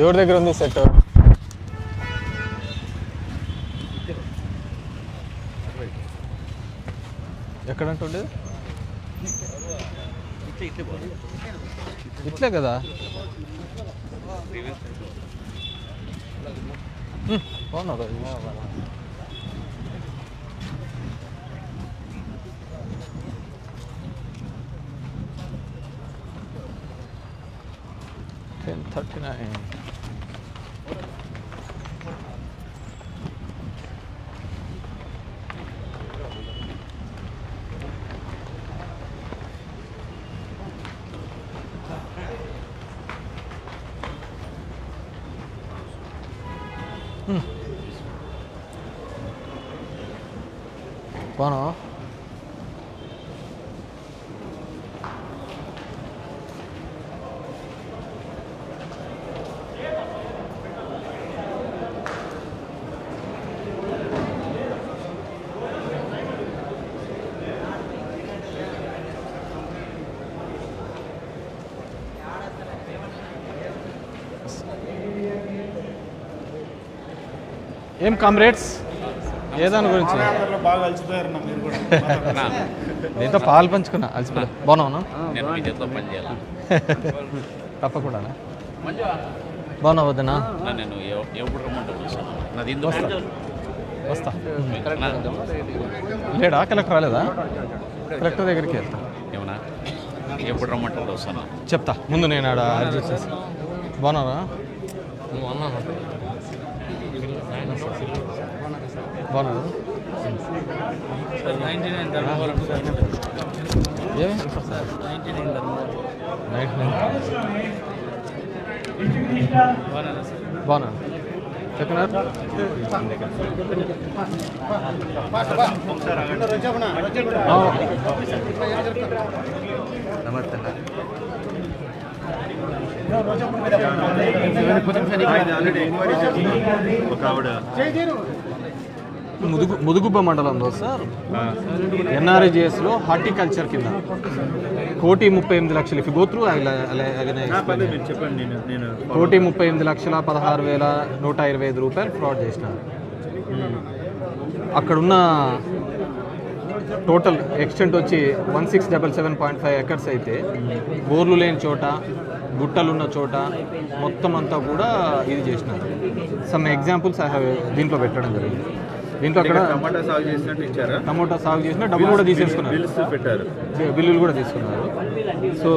ఎవరి దగ్గర ఉంది సెట్? ఎక్కడంటే ఉండేది? ఇట్లే కదా. బాగున్నాడు. 1039. Bueno. ఏం కామ్రేడ్స్, ఏదాని గురించి బాగా అలసిపోయారు మీరు కూడా? నీతో పాలు పంచుకున్నా, అలసిపోయా. బాగున్నావునా? తప్పకుండా బాగున్నావు వద్దనా? వస్తా. లేడా కలెక్టర్ రాలేదా? కలెక్టర్ దగ్గరికి వెళ్తా. ఏమన్నా ఎప్పుడు రమ్మంటాడు వస్తాను చెప్తా. ముందు నేను ఆడ అడ్జస్ట్ చేసి. బాగున్నారా? బాగున్నారు. బాగున్నా చెప్పినారు. నమస్తే. ముదుగుబ్బ మండలంలో సార్ ఎన్ఆర్ఐజిఎస్లో హార్టికల్చర్ కింద 1,38,00,000 ఇఫ్ గో త్రూ 1,38,16,16,125 రూపాయలు ఫ్రాడ్ చేసినారు. అక్కడున్న టోటల్ ఎక్స్టెంట్ వచ్చి 1677.5 ఎకర్స్ అయితే బోర్లు లేని చోట, గుట్టలున్న చోట మొత్తం అంతా కూడా ఇది చేసినారు. సమ్ ఎగ్జాంపుల్స్ ఐ హ్యావ్ దీంట్లో పెట్టడం జరిగింది. దీంట్లో అక్కడ టమాటా సాగు చేసినట్టు ఇచ్చారా? టమాటా సాగు చేసిన డబ్బులు కూడా తీసేసుకున్నారు, పెట్టారు, బిల్లులు కూడా తీసుకున్నారు. సో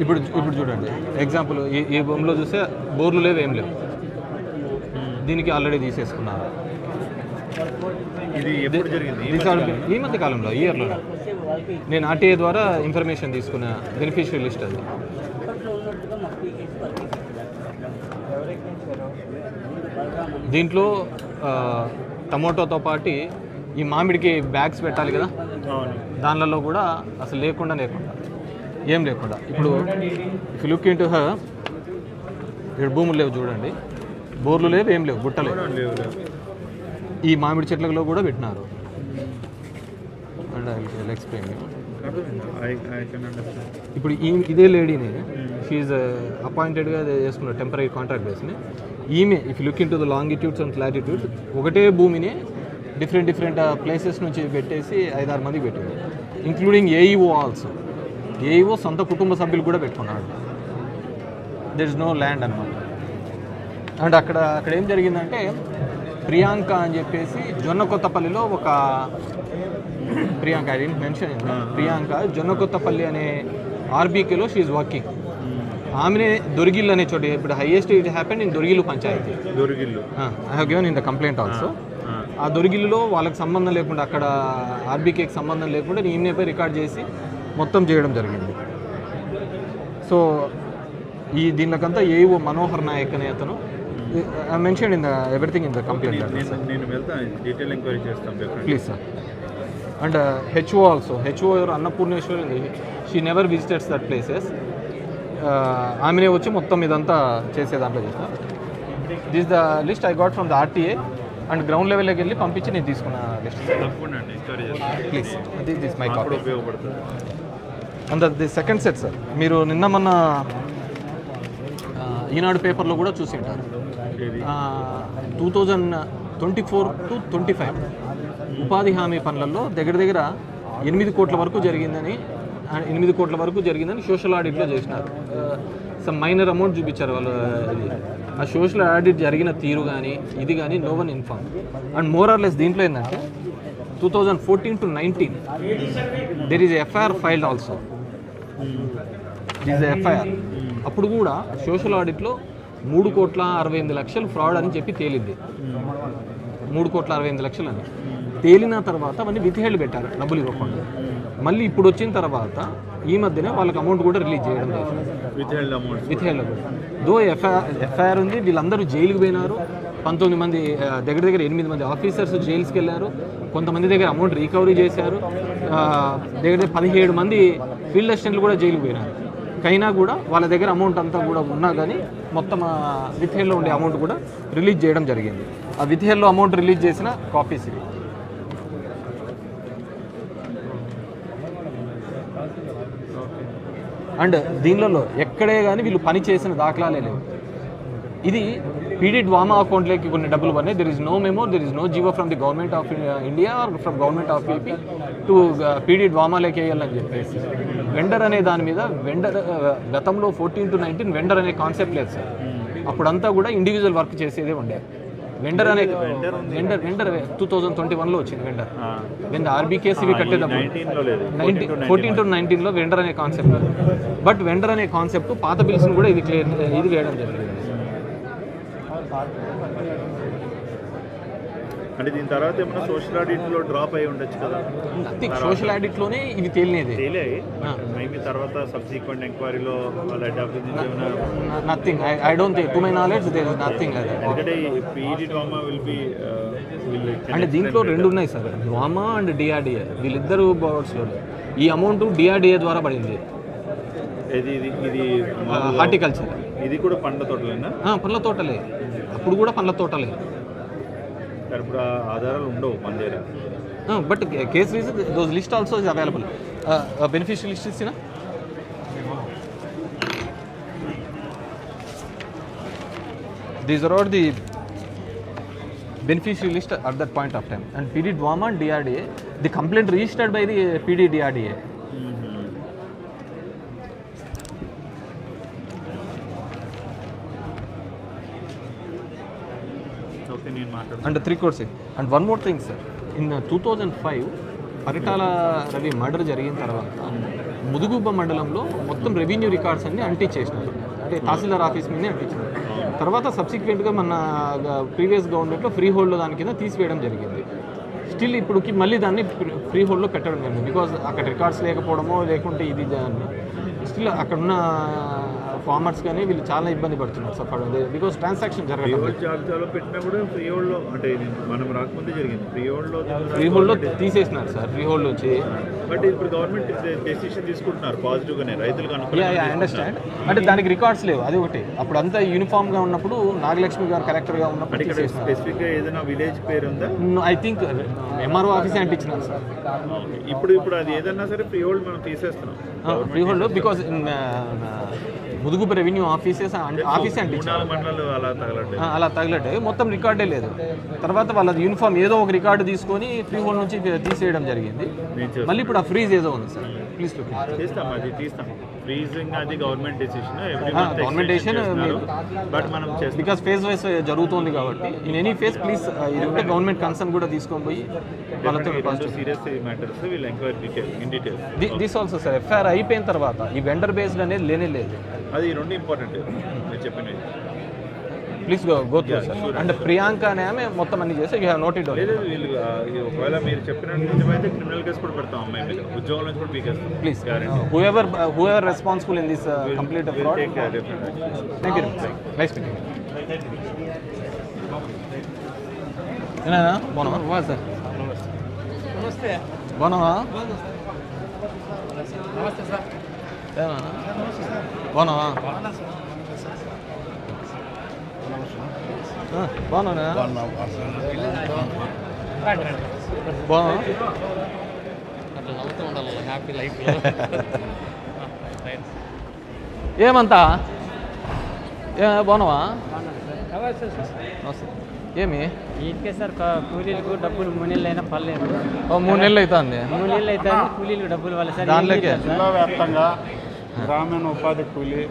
ఇప్పుడు చూడండి ఎగ్జాంపుల్, ఈ భూమిలో చూస్తే బోర్లు లేవు, ఏం లేవు. దీనికి ఆల్రెడీ తీసేసుకున్నారు. ఇది ఎప్పుడు జరిగింది? ఈ మధ్య కాలంలో, ఈ ఇయర్లో. నేను ఆర్టీఏ ద్వారా ఇన్ఫర్మేషన్ తీసుకున్న బెనిఫిషియరీ లిస్ట్ అది. దీంట్లో టమోటోతో పాటు ఈ మామిడికి బ్యాగ్స్ పెట్టాలి కదా, దానిలలో కూడా అసలు లేకుండా ఏం లేకుండా. ఇప్పుడు ఇఫ్ లుక్ ఇంటూ ఇక్కడ భూములు లేవు చూడండి, బోర్లు లేవు, ఏం లేవు, గుట్టలేవు. ఈ మామిడి చెట్లలో కూడా పెట్టినారు. And I will explain. ఇప్పుడు ఇదే లేడీని షీఈ్ అపాయింటెడ్గా చేసుకున్న టెంపరీ కాంట్రాక్ట్ బేస్ని. ఈమె if look into the longitudes and latitudes ఒకటే భూమిని డిఫరెంట్ ప్లేసెస్ నుంచి పెట్టేసి 5-6 మందికి పెట్టింది, ఇంక్లూడింగ్ ఏఈఓ ఆల్సో. ఏఈఓ సొంత కుటుంబ సభ్యులు కూడా పెట్టుకున్నాడు. దెర్ ఇస్ నో ల్యాండ్ అన్నమాట. అండ్ అక్కడ ఏం జరిగిందంటే, ప్రియాంక అని చెప్పేసి జొన్నకొత్తపల్లిలో ఒక Priyanka, I didn't mention, Priyanka Jonnakothapalli అనే ఆర్బీకేలో షీఈ్ వర్కింగ్. ఆమెనే దొరిగిల్లు అనే చోట, ఇప్పుడు highest it happened in Dorigillu panchayat. I have given in the complaint also. ఆ దొరిగిల్లులో వాళ్ళకి సంబంధం లేకుండా, అక్కడ ఆర్బీకేకి సంబంధం లేకుండా ఈమెపై రికార్డ్ చేసి మొత్తం చేయడం జరిగింది. సో దీనికంతా ఏవో మనోహర్ నాయక్ అనే అతను I mentioned in everything in the complaint letter. నేను వెళ్తాను, డీటెయిల్ ఎంక్వైరీ చేస్తాం please sir. And HO also, HO ఎవరు Annapurneshwari, she never visited that places. ఆమెనే వచ్చి మొత్తం ఇదంతా చేసే దాంట్లో చేసిన. This the list I got from the RTA and ground లెవెల్లోకి వెళ్ళి పంపించి నేను తీసుకున్న list. Please this my copy. ఉపయోగపడుతుంది. And the second set sir, మీరు నిన్న మొన్న ఈనాడు పేపర్లో కూడా చూసి ఉంటారు. 2024 to 25 ఉపాధి హామీ పనులలో దగ్గర 8 కోట్ల వరకు జరిగిందని సోషల్ ఆడిట్లో చేసినారు. సమ్ మైనర్ అమౌంట్ చూపించారు వాళ్ళు. ఆ సోషల్ ఆడిట్ జరిగిన తీరు కానీ ఇది కానీ no one inform. And more or less దీంట్లో ఏంటంటే 2014 to 19 there is FIR filed also. Is FIR. అప్పుడు కూడా సోషల్ ఆడిట్లో 3,68,00,000 ఫ్రాడ్ అని చెప్పి తేలింది. 3,68,00,000 అని తేలిన తర్వాత అవన్నీ విత్హెల్డ్ పెట్టారు డబ్బులు ఇవ్వకుండా. మళ్ళీ ఇప్పుడు వచ్చిన తర్వాత ఈ మధ్యనే వాళ్ళకి అమౌంట్ కూడా రిలీజ్ చేయడం జరిగింది. విత్హెల్డ్ దో ఎఫ్ఐఆర్ ఉంది. వీళ్ళందరూ జైలుకి పోయినారు. 19 మంది దగ్గర 8 మంది ఆఫీసర్స్ జైల్స్కి వెళ్ళారు. కొంతమంది దగ్గర అమౌంట్ రికవరీ చేశారు. దగ్గర 17 మంది ఫీల్డ్ అసిస్టెంట్లు కూడా జైలుకి పోయినారు. అయినా కూడా వాళ్ళ దగ్గర అమౌంట్ అంతా కూడా ఉన్నా కానీ మొత్తం విత్హెల్డ్లో ఉండే అమౌంట్ కూడా రిలీజ్ చేయడం జరిగింది. ఆ విత్హెల్డ్లో అమౌంట్ రిలీజ్ చేసిన కాపీస్ ఇవి. అండ్ దీనిలో ఎక్కడే కానీ వీళ్ళు పని చేసిన దాఖలాలే లేవు. ఇది పీడీ డ్వామా అకౌంట్లోకి కొన్ని డబ్బులు పడినాయి. There is no memo, there is no GO from the government of India or from government of AP to PD డ్వామాలోకి వేయాలని చెప్పేసి వెండర్ అనే దాని మీద గతంలో 14 to 19 వెండర్ అనే కాన్సెప్ట్ లేదు సార్. అప్పుడంతా కూడా ఇండివిజువల్ వర్క్ చేసేదే ఉండే. వెండర్ 2021లో వచ్చింది వెండర్. వెన్ ఆర్బీకేసీవి కట్టేటప్పుడు 14 to 19లో వెండర్ అనే కాన్సెప్ట్. బట్ వెండర్ అనే కాన్సెప్ట్ పాత బిల్స్ని కూడా ఇది వేయడం జరిగింది. అంటే దీని తర్వాత ఏమైనా సోషల్ ఆడిట్లో డ్రాప్ అయి ఉండొచ్చు కదా. సోషల్ ఆడిట్లోనే ఇది తేలినేది. మేబీ తర్వాత సబ్సిక్వెంట్ ఎంక్వైరీలో వాళ్ళ nothing. I don't think to my knowledge there is nothing like that. ఎందుకంటే పీడీ డ్రామా విల్ బి అంటే దీంట్లో రెండు ఉన్నాయి సార్, డ్వామా అండ్ డిఆర్డిఏ. వీళ్ళిద్దరు బోర్డ్స్లో ఈ అమౌంట్ డిఆర్డిఏ ద్వారా పడింది. ఇది హార్టికల్చర్. ఇది కూడా పండ్ల తోటలేనా? పండ్ల తోటలే. అప్పుడు కూడా పండ్ల తోటలే. ఇప్పుడు ఆధారాలు ఉండవు మన దగ్గర. But case reason those list also is available. Beneficial list ఇచ్చిన these are all the beneficiary list at that point of time. And PD Dwama and DRDA, the complaint registered by the PD DRDA. And 3 crores. And one more thing, sir. In 2005, Paritala Ravi murder జరిగిన తర్వాత ముదుగుబ్బ మండలంలో మొత్తం revenue records అన్ని అంటించేసినారు. అంటే తహసీల్దార్ office మీదనే అంటించినారు. తర్వాత సబ్సిక్వెంట్గా మన previous గవర్నమెంట్లో ఫ్రీ హోల్డ్లో దాని కింద తీసివేయడం జరిగింది. స్టిల్ ఇప్పుడుకి మళ్ళీ దాన్ని ఫ్రీ హోల్డ్లో పెట్టడం జరిగింది. బికాజ్ అక్కడ రికార్డ్స్ లేకపోవడమో లేకుంటే ఇది దాన్ని స్టిల్ అక్కడున్న ఫార్మర్స్ కానీ వీళ్ళు చాలా ఇబ్బంది పడుతున్నారు సార్. బికాజ్ ట్రాన్సాక్షన్ జరగదు. జాబితాలో పెట్టినా కూడా ఫ్రీ హోల్డ్లో అంటే మనం రాకముందే జరిగింది. ఫ్రీ హోల్డ్లో తీసేసినారు సార్. ఫ్రీ హోల్డ్ వచ్చి బట్ ఇప్పుడు గవర్నమెంట్ డెసిషన్ తీసుకుంటున్నారు పాజిటివ్గానే రైతులకు అనుకూలంగా. I understand. అంటే దానికి రికార్డ్స్ లేవు, అది ఒకటి. అప్పుడు అంతా యూనిఫామ్గా ఉన్నప్పుడు నాగలక్ష్మి గారు కలెక్టర్గా ఉన్నప్పుడు స్పెసిఫిక్గా ఏదైనా విలేజ్ పేరు ఉందా? ఐ థింక్ ఎంఆర్ఓ ఆఫీసే అంటించినారు సార్. ఇప్పుడు అది ఏదన్నా సరే ఫ్రీ హోల్డ్ మనం తీసేస్తున్నాం. Freehold because Mudugupu revenue ఆఫీసే అంటించారు. అలా తగలట్టే మొత్తం రికార్డే లేదు. తర్వాత వాళ్ళది యూనిఫామ్ ఏదో ఒక రికార్డు తీసుకొని ఫ్రీ హోల్డ్ నుంచి తీసేయడం జరిగింది. మళ్ళీ ఇప్పుడు ఆ ఫ్రీజ్ ఏదో ఉంది సార్. ప్లీజ్ తీస్తాం. ఫ్రీజింగ్ అది గవర్నమెంట్ డెసిషన్ బట్ మనం బికాస్ ఫేజ్ వైస్ జరుగుతుంది కాబట్టి ఇన్ ఎనీ ఫేజ్ ప్లీజ్ ఇది ఉంటే గవర్నమెంట్ కన్సర్న్ కూడా తీసుకొని పోయి వాళ్ళతో సీరియస్ మ్యాటర్స్ వీళ్ళు enquiry in details. This also sir FIR అయిపోయిన తర్వాత ఈ వెండర్ బేస్డ్ అనేది లేనే లేదు. అది రెండు ఇంపార్టెంట్ మీరు చెప్పినవి. Please go through sir. And Priyanka అనే ఆమె మొత్తం అన్ని చేస్తే యూ హ్యావ్ నోటెడ్. లేదు వీళ్ళు ఒకవేళ మీరు చెప్పిన నిజమైతే క్రిమినల్ కేసు కూడా పెడతాం అమ్మాయి మీద. ఉద్యోగం నుంచి కూడా పీకేస్తాం. Please whoever responsible in this complete fraud. Thank you. Nice meeting you. ఏనా బాగున్నావా సార్? నమస్తే. బాగున్నావా? నమస్తే సార్. ఏమన్నా బాగున్నావా? బాగున్నా బాగున్నా అట్లా నవ్వుతూ ఉండాలి హ్యాపీ లైఫ్లో. ఏమంతా బాగున్నావా నమస్తే సార్. నమస్తే. ఏమి ఇంకే సార్ కూలీలకు డబ్బులు 3 నెలలు అయినా పర్లేదు. 3 నెలలు అవుతుంది 3 నెలలు అయితే కూలీలకు డబ్బులు వాళ్ళ సార్ దానిలోకే జిల్లా వ్యాప్తంగా గ్రామీణ ఉపాధి కూలీ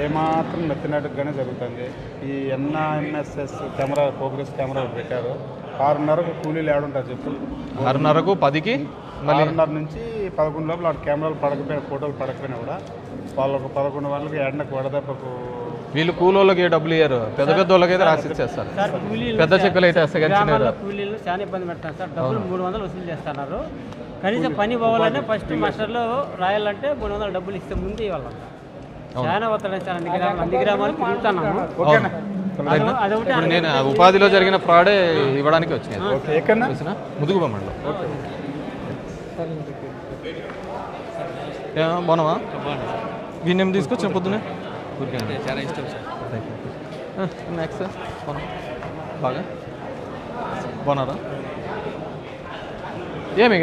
ఏమాత్రం మెత్తినట్టుగానే జరుగుతుంది. ఈ ఎన్ఐఎంఎస్ఎస్ కెమెరా ప్రోగ్రెస్ కెమెరా పెట్టారు. 6:30కు కూలీలు ఏడుంటారు చెప్పు. 6:30కు 10కి మళ్ళీ 6:30 నుంచి 11 లోపల వాడు కెమెరాలు పడకపోయినా ఫోటోలు పడకపోయినా కూడా వాళ్ళకు 11 వాళ్ళకి ఎండకు వడదెబ్బకు వీళ్ళు కూలోళ్ళకి డబ్బులు ఇయ్యారు, పెద్ద పెద్ద వాళ్ళకి అయితే రాసి ఇచ్చేస్తారు. సార్ కూలీలు పెద్ద చెక్కలు అయితే వేస్తే కానీ గ్రామాల్లో కూలీలు చాలా ఇబ్బంది పెడతారు సార్. డబ్బులు 300 వసూలు చేస్తున్నారు. కనీసం పని పోవాలంటే ఫస్ట్ మాస్టర్లో రాయాలంటే 300 డబ్బులు ఇస్తే ముందు ఇవ్వాలి. చాలా ఒత్తిడి సార్. అన్ని గ్రామాలకు తిరుగుతున్నాము. ఓకేనా? అదొకటి ఇప్పుడు నేను ఉపాధిలో జరిగిన ఫ్రాడే ఇవ్వడానికి వచ్చినాయి. ఓకే ఎక్కడన్నా తెలిసిన ముదుగు బొమ్మలో బాగున్నావా? దీన్ని ఏం తీసుకొచ్చిన పొద్దునే ఊరికే చాలా ఇష్టం సార్. నెక్స్ట్ బాగున్నా బాగా బాగున్నారా? ఏమి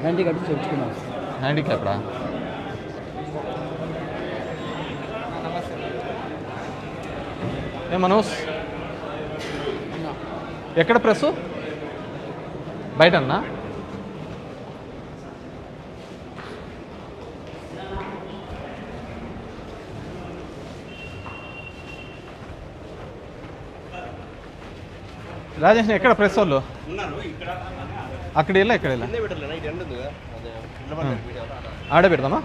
గంటి కట్టి చెప్పుకున్నాం. హ్యాండిక్యాప్డా? ఏ మనోజ్ ఎక్కడ ప్రెస్ బయట అన్నా? రాజేష్ ఎక్కడ ప్రెస్ వాళ్ళు అక్కడ వెళ్ళా ఇక్కడ వెళ్ళా ఆడే పెడదామా?